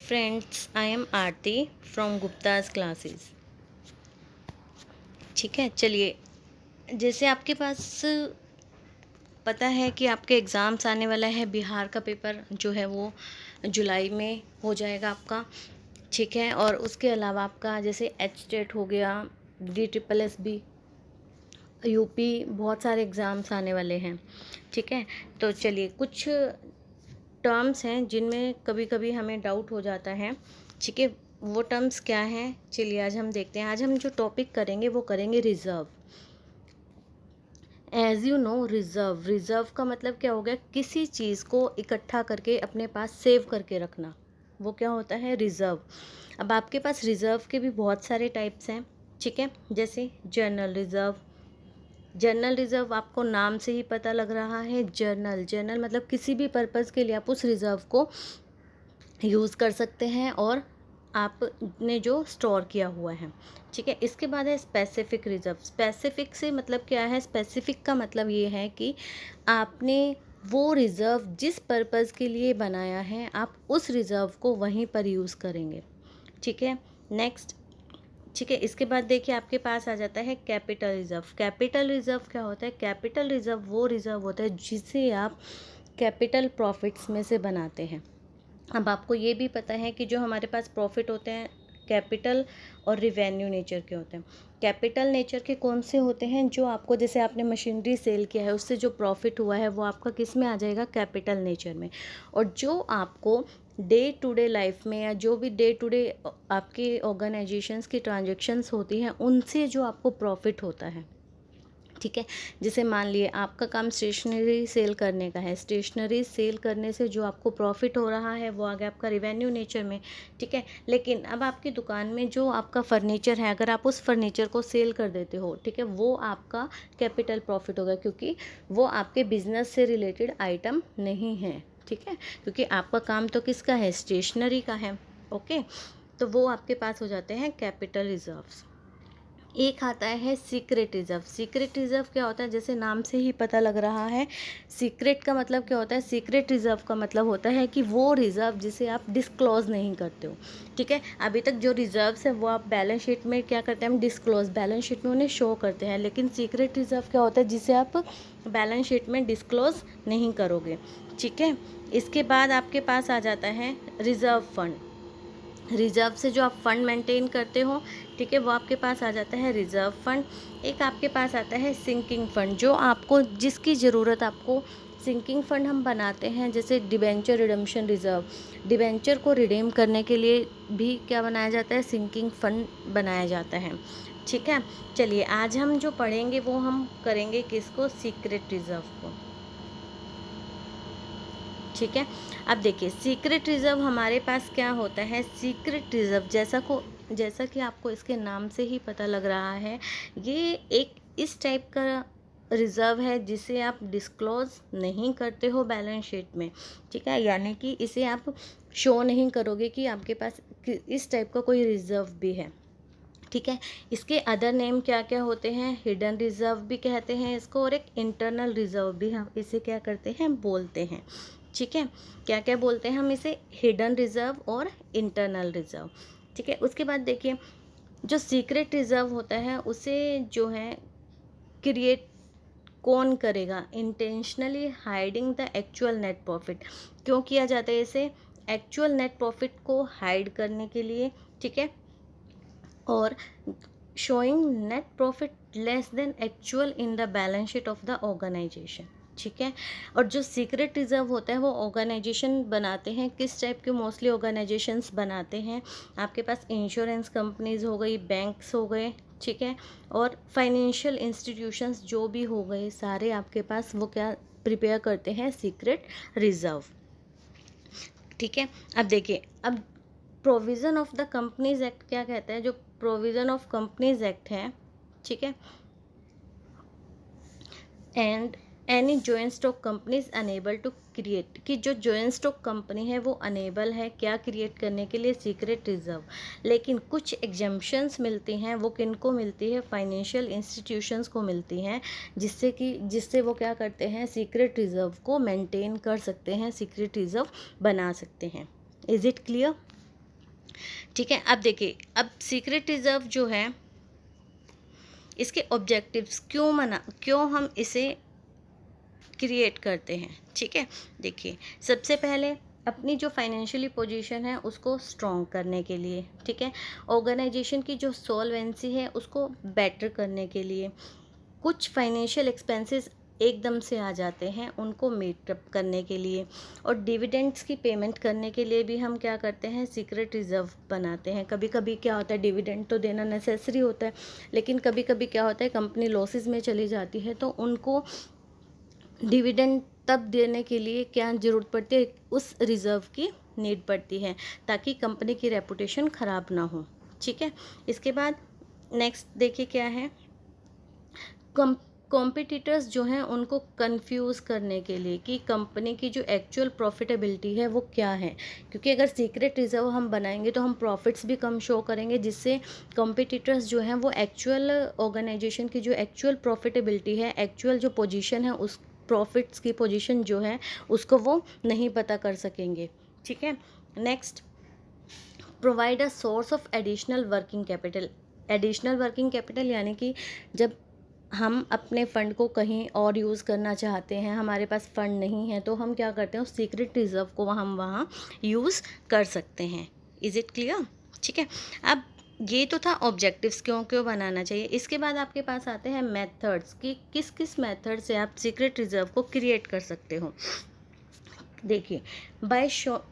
Friends, I am Aarti from Gupta's classes. ठीक है, चलिए। जैसे आपके पास पता है कि आपके एग्ज़ाम्स आने वाला है, बिहार का पेपर जो है वो जुलाई में हो जाएगा आपका। ठीक है, और उसके अलावा आपका जैसे एच टेट हो गया, DSSB, यूपी, बहुत सारे एग्ज़ाम्स आने वाले हैं। ठीक है, तो चलिए, कुछ टर्म्स हैं जिनमें कभी कभी हमें डाउट हो जाता है। ठीक है, वो टर्म्स क्या हैं, चलिए आज हम देखते हैं। आज हम जो टॉपिक करेंगे वो करेंगे reserve. As you know, reserve का मतलब क्या हो गया? किसी चीज़ को इकट्ठा करके अपने पास सेव करके रखना, वो क्या होता है? रिजर्व। अब आपके पास रिजर्व के भी बहुत सारे टाइप्स हैं। ठीक है, जैसे जर्नल रिजर्व। जर्नल रिजर्व आपको नाम से ही पता लग रहा है, जर्नल जर्नल मतलब किसी भी पर्पज़ के लिए आप उस रिजर्व को यूज़ कर सकते हैं और आपने जो स्टोर किया हुआ है। ठीक है, इसके बाद है स्पेसिफिक रिजर्व। स्पेसिफिक से मतलब क्या है? स्पेसिफिक का मतलब ये है कि आपने वो रिज़र्व जिस पर्पज़ के लिए बनाया है, आप उस रिज़र्व को वहीं पर यूज़ करेंगे। ठीक है, नेक्स्ट। ठीक है, इसके बाद देखिए आपके पास आ जाता है कैपिटल रिज़र्व। कैपिटल रिज़र्व क्या होता है? कैपिटल रिज़र्व वो रिज़र्व होता है जिसे आप कैपिटल प्रॉफिट्स में से बनाते हैं। अब आपको ये भी पता है कि जो हमारे पास प्रॉफिट होते हैं, कैपिटल और रिवेन्यू नेचर के होते हैं। कैपिटल नेचर के कौन से होते हैं? जो आपको, जैसे आपने मशीनरी सेल किया है, उससे जो प्रॉफिट हुआ है वो आपका किस में आ जाएगा? कैपिटल नेचर में। और जो आपको डे टू डे लाइफ में या जो भी डे टू डे आपके ऑर्गेनाइजेशंस की ट्रांजेक्शन्स होती हैं, उनसे जो आपको प्रॉफिट होता है। ठीक है, जैसे मान लिए आपका काम स्टेशनरी सेल करने का है, स्टेशनरी सेल करने से जो आपको प्रॉफिट हो रहा है वो आ गया आपका रिवेन्यू नेचर में। ठीक है, लेकिन अब आपकी दुकान में जो आपका फर्नीचर है, अगर आप उस फर्नीचर को सेल कर देते हो, ठीक है, वो आपका कैपिटल प्रॉफिट होगा, क्योंकि वो आपके बिजनेस से रिलेटेड आइटम नहीं है। ठीक है, क्योंकि आपका काम तो किसका है? स्टेशनरी का है। ओके, तो वो आपके पास हो जाते हैं कैपिटल रिजर्व्स। एक आता है सीक्रेट रिजर्व। सीक्रेट रिजर्व क्या होता है? जैसे नाम से ही पता लग रहा है, सीक्रेट का मतलब क्या होता है? सीक्रेट रिजर्व का मतलब होता है कि वो रिजर्व जिसे आप डिस्क्लोज नहीं करते हो। ठीक है, अभी तक जो रिजर्व्स है वो आप बैलेंस शीट में क्या करते हैं? हम डिस्क्लोज, बैलेंस शीट में उन्हें शो करते हैं। लेकिन सीक्रेट रिजर्व क्या होता है? जिसे आप बैलेंस शीट में डिस्क्लोज नहीं करोगे। ठीक है, इसके बाद आपके पास आ जाता है रिजर्व फंड। रिजर्व से जो आप फंड मेंटेन करते हो, ठीक है, वो आपके पास आ जाता है रिजर्व फंड। एक आपके पास आता है सिंकिंग फंड, जो आपको, जिसकी ज़रूरत आपको, सिंकिंग फंड हम बनाते हैं जैसे डिबेंचर रिडम्पशन रिजर्व। डिबेंचर को रिडीम करने के लिए भी क्या बनाया जाता है? सिंकिंग फंड बनाया जाता है। ठीक है, चलिए आज हम जो पढ़ेंगे वो हम करेंगे किसको? सीक्रेट रिजर्व को। ठीक है, अब देखिए सीक्रेट रिजर्व हमारे पास क्या होता है? सीक्रेट रिजर्व जैसा कि आपको इसके नाम से ही पता लग रहा है, ये एक इस टाइप का रिजर्व है जिसे आप डिस्क्लोज नहीं करते हो बैलेंस शीट में। ठीक है, यानी कि इसे आप शो नहीं करोगे कि आपके पास इस टाइप का कोई रिजर्व भी है। ठीक है, इसके अदर नेम क्या क्या होते हैं? हिडन रिजर्व भी कहते हैं इसको, और एक इंटरनल रिजर्व भी हम इसे क्या करते हैं? बोलते हैं। ठीक है, क्या क्या बोलते हैं हम इसे? हिडन रिजर्व और इंटरनल रिजर्व। ठीक है, उसके बाद देखिए, जो सीक्रेट रिजर्व होता है उसे जो है क्रिएट कौन करेगा? Intentionally hiding the actual net profit. क्यों किया जाता है इसे? एक्चुअल नेट प्रॉफिट को हाइड करने के लिए। ठीक है, और showing net profit less than actual in the balance sheet of the organisation. ठीक है, और जो सीक्रेट रिजर्व होता है वो ऑर्गेनाइजेशन बनाते हैं। किस टाइप के? मोस्टली ऑर्गेनाइजेशंस बनाते हैं। आपके पास इंश्योरेंस कंपनीज हो गई, बैंक्स हो गए, ठीक है, और फाइनेंशियल इंस्टीट्यूशंस जो भी हो गए, सारे आपके पास वो क्या प्रिपेयर करते हैं? Secret reserve. ठीक है, अब देखिए, अब provision of the companies act क्या कहता है? जो प्रोविज़न ऑफ कंपनीज एक्ट है, ठीक है, and any joint stock companies enable to create, कि जो जॉइंट स्टॉक कंपनी है वो अनेबल है क्या क्रिएट करने के लिए? Secret reserve. लेकिन कुछ एग्जम्पशंस मिलती हैं, वो किन को मिलती है? फाइनेंशियल इंस्टीट्यूशंस को मिलती हैं, जिससे वो क्या करते हैं? सीक्रेट रिजर्व को मेंटेन कर सकते हैं, सीक्रेट रिजर्व बना सकते हैं। Is it clear? ठीक है। अब देखिए, अब सीक्रेट रिजर्व जो है, इसके ऑब्जेक्टिव्स क्यों हम इसे क्रिएट करते हैं, ठीक है। देखिए, सबसे पहले अपनी जो फाइनेंशियली पोजीशन है उसको स्ट्रॉन्ग करने के लिए, ठीक है। ऑर्गेनाइजेशन की जो सॉल्वेंसी है उसको बेटर करने के लिए, कुछ फाइनेंशियल एक्सपेंसेस एकदम से आ जाते हैं उनको मीट अप करने के लिए, और डिविडेंड्स की पेमेंट करने के लिए भी हम क्या करते हैं, सीक्रेट रिजर्व बनाते हैं। कभी कभी क्या होता है, डिविडेंड तो देना नेसेसरी होता है, लेकिन कभी कभी क्या होता है, कंपनी लॉसेस में चली जाती है, तो उनको डिविडेंड तब देने के लिए क्या ज़रूरत पड़ती है, उस रिज़र्व की नीड पड़ती है, ताकि कंपनी की रेपुटेशन ख़राब ना हो, ठीक है। इसके बाद नेक्स्ट देखिए क्या है, कॉम्पिटिटर्स जो हैं उनको कंफ्यूज करने के लिए कि कंपनी की जो एक्चुअल प्रॉफिटेबिलिटी है वो क्या है, क्योंकि अगर सीक्रेट रिजर्व हम बनाएंगे तो हम प्रॉफिट्स भी कम शो करेंगे, जिससे कॉम्पिटिटर्स जो हैं वो एक्चुअल ऑर्गेनाइजेशन की जो एक्चुअल प्रॉफिटेबिलिटी है, एक्चुअल जो पोजीशन है, उस प्रॉफिट्स की पोजीशन जो है उसको वो नहीं पता कर सकेंगे, ठीक है। Next, provide a source of additional working capital. Additional working capital यानी कि जब हम अपने फ़ंड को कहीं और यूज़ करना चाहते हैं, हमारे पास फ़ंड नहीं है, तो हम क्या करते हैं, उस सीक्रेट रिज़र्व को हम वहाँ यूज़ कर सकते हैं। इज़ इट क्लियर, ठीक है। अब ये तो था ऑब्जेक्टिव्स क्यों क्यों बनाना चाहिए। इसके बाद आपके पास आते हैं मेथड्स कि किस किस मेथड से आप सीक्रेट रिज़र्व को क्रिएट कर सकते हो। देखिए, by show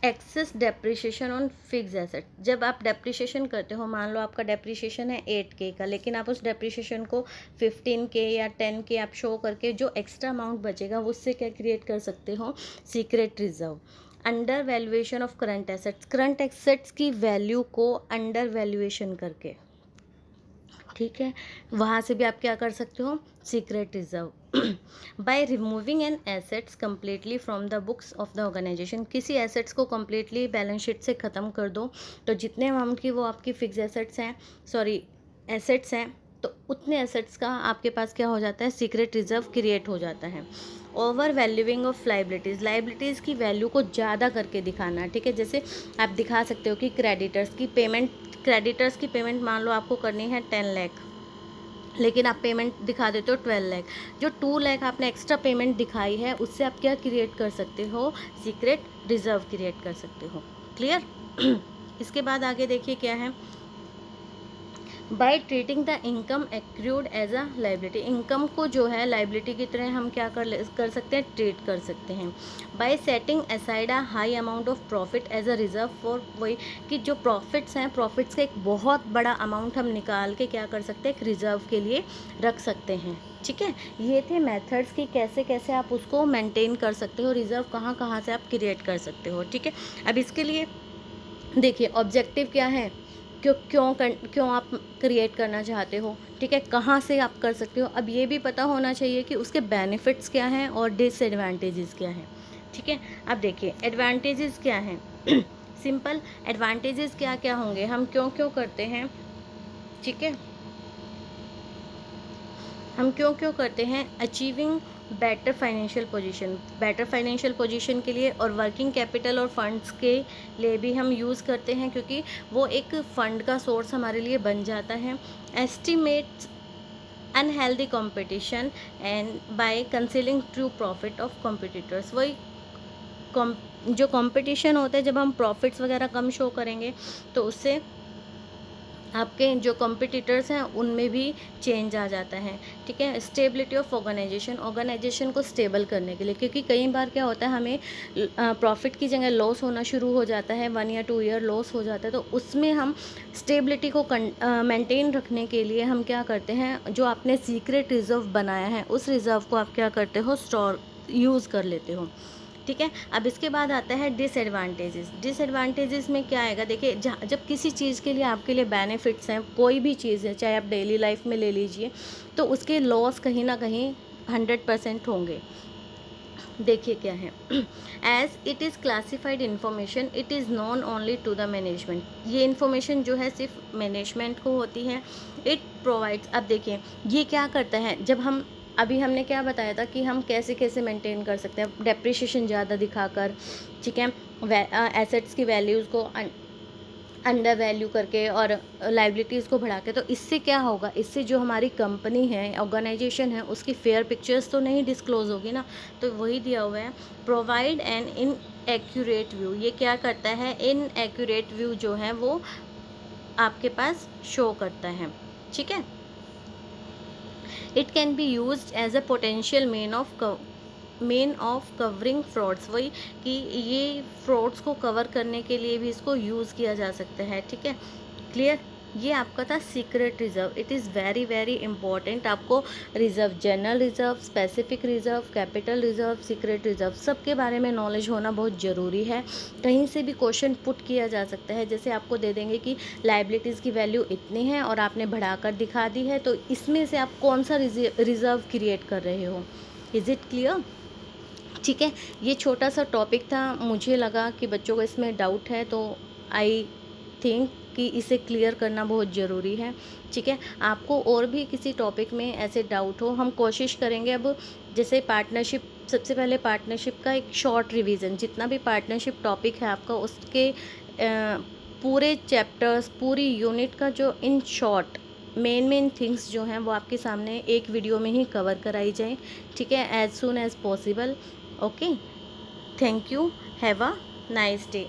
excess depreciation on fix asset. जब आप डेप्रिसिएशन करते हो, मान लो आपका डेप्रिसिएशन है 8K का, लेकिन आप उस डेप्रिसिएशन को 15K या 10K आप शो करके जो एक्स्ट्रा अमाउंट बचेगा उससे क्या क्रिएट कर सकते हो, secret reserve. Under valuation of current assets, current assets की वैल्यू को अंडर वैल्यूएशन करके, ठीक है, वहाँ से भी आप क्या कर सकते हो, secret reserve. By removing an assets completely from the books of the organisation, किसी एसेट्स को कम्प्लीटली बैलेंस शीट से ख़त्म कर दो, तो जितने अमाउंट की वो आपकी फिक्स एसेट्स हैं, सॉरी एसेट्स हैं, तो उतने एसेट्स का आपके पास क्या हो जाता है, सीक्रेट रिजर्व क्रिएट हो जाता है। Over valuing of liabilities, liabilities की वैल्यू को ज़्यादा करके दिखाना, ठीक है। जैसे आप दिखा सकते हो कि क्रेडिटर्स की पेमेंट मान लो आपको करनी है 10 लाख, लेकिन आप पेमेंट दिखा देते हो 12 लाख। जो 2 लाख आपने एक्स्ट्रा पेमेंट दिखाई है उससे आप क्या क्रिएट कर सकते हो, सीक्रेट रिजर्व क्रिएट कर सकते हो। क्लियर। इसके बाद आगे देखिए क्या है, by treating the income accrued as a liability, income को जो है लाइबिलिटी की तरह हम क्या कर सकते हैं, ट्रीट कर सकते हैं। By setting aside a high amount of profit as a reserve for, वही कि जो प्रॉफिट्स हैं, प्रॉफिट्स का एक बहुत बड़ा अमाउंट हम निकाल के क्या कर सकते हैं, एक रिजर्व के लिए रख सकते हैं, ठीक है। ये थे मेथड्स कि कैसे कैसे आप उसको मेंटेन कर सकते हो, रिजर्व कहाँ कहाँ से आप क्रिएट कर सकते हो, ठीक है। अब इसके लिए देखिए ऑब्जेक्टिव क्या है, क्यों आप क्रिएट करना चाहते हो, ठीक है, कहाँ से आप कर सकते हो। अब ये भी पता होना चाहिए कि उसके बेनिफिट्स क्या हैं और डिसएडवांटेजेस क्या हैं, ठीक है। अब देखिए एडवांटेजेस क्या हैं। सिंपल एडवांटेजेस क्या क्या होंगे, हम क्यों क्यों करते हैं, ठीक है, हम क्यों क्यों करते हैं, achieving better financial position, better financial position के लिए, और वर्किंग कैपिटल और फंड्स के लिए भी हम यूज़ करते हैं, क्योंकि वो एक फ़ंड का सोर्स हमारे लिए बन जाता है। Estimates unhealthy competition and by concealing true profit of competitors, वही जो कंपटीशन होता है, जब हम प्रॉफिट्स वगैरह कम शो करेंगे तो उससे आपके जो कॉम्पिटिटर्स हैं उनमें भी चेंज आ जाता है, ठीक है। स्टेबिलिटी ऑफ ऑर्गेनाइजेशन को स्टेबल करने के लिए, क्योंकि कई बार क्या होता है, हमें प्रॉफिट की जगह लॉस होना शुरू हो जाता है, 1 या 2 ईयर लॉस हो जाता है, तो उसमें हम स्टेबिलिटी को मेंटेन रखने के लिए हम क्या करते हैं, जो आपने सीक्रेट रिजर्व बनाया है उस रिजर्व को आप क्या करते हो, स्टोर यूज़ कर लेते हो, ठीक है। अब इसके बाद आता है डिसएडवांटेजेस में क्या आएगा, देखिए जब किसी चीज़ के लिए आपके लिए बेनिफिट्स हैं, कोई भी चीज़ है, चाहे आप डेली लाइफ में ले लीजिए, तो उसके लॉस कहीं ना कहीं 100% होंगे। देखिए क्या है, as it is classified information it is known only to the management, ये इन्फॉर्मेशन जो है सिर्फ मैनेजमेंट को होती है। इट प्रोवाइड्स, अब देखिए ये क्या करता है, जब हम अभी हमने क्या बताया था कि हम कैसे कैसे मेंटेन कर सकते हैं, डेप्रिसिएशन ज़्यादा दिखाकर, ठीक है, एसेट्स की वैल्यूज़ को अंडर वैल्यू करके और लाइबिलिटीज़ को बढ़ा के, तो इससे क्या होगा, इससे जो हमारी कंपनी है, ऑर्गेनाइजेशन है, उसकी फेयर पिक्चर्स तो नहीं डिस्क्लोज होगी ना। तो वही दिया हुआ है, provide an in accurate view. ये क्या करता है, इन एक्यूरेट व्यू जो है वो आपके पास शो करता है, ठीक है। It can be use as a potential mean of covering frauds. वही कि ये फ्रॉड्स को कवर करने के लिए भी इसको यूज़ किया जा सकता है, ठीक है। क्लियर। ये आपका था secret reserve. It is very very important. आपको reserve, general reserve, specific reserve, capital reserve, secret reserve, सबके बारे में नॉलेज होना बहुत ज़रूरी है। कहीं से भी क्वेश्चन पुट किया जा सकता है, जैसे आपको दे देंगे कि लाइबिलिटीज़ की वैल्यू इतनी है और आपने बढ़ाकर दिखा दी है, तो इसमें से आप कौन सा रिजर्व क्रिएट कर रहे हो। Is it clear? ठीक है। ये छोटा सा टॉपिक था, मुझे लगा कि बच्चों को इसमें डाउट है, तो आई थिंक कि इसे क्लियर करना बहुत ज़रूरी है, ठीक है। आपको और भी किसी टॉपिक में ऐसे डाउट हो, हम कोशिश करेंगे। अब जैसे पार्टनरशिप, सबसे पहले पार्टनरशिप का एक शॉर्ट रिवीजन, जितना भी पार्टनरशिप टॉपिक है आपका, उसके पूरे चैप्टर्स, पूरी यूनिट का जो इन शॉर्ट मेन थिंग्स जो हैं वो आपके सामने एक वीडियो में ही कवर कराई जाए, ठीक है, as soon as possible. Okay, thank you, have a nice day.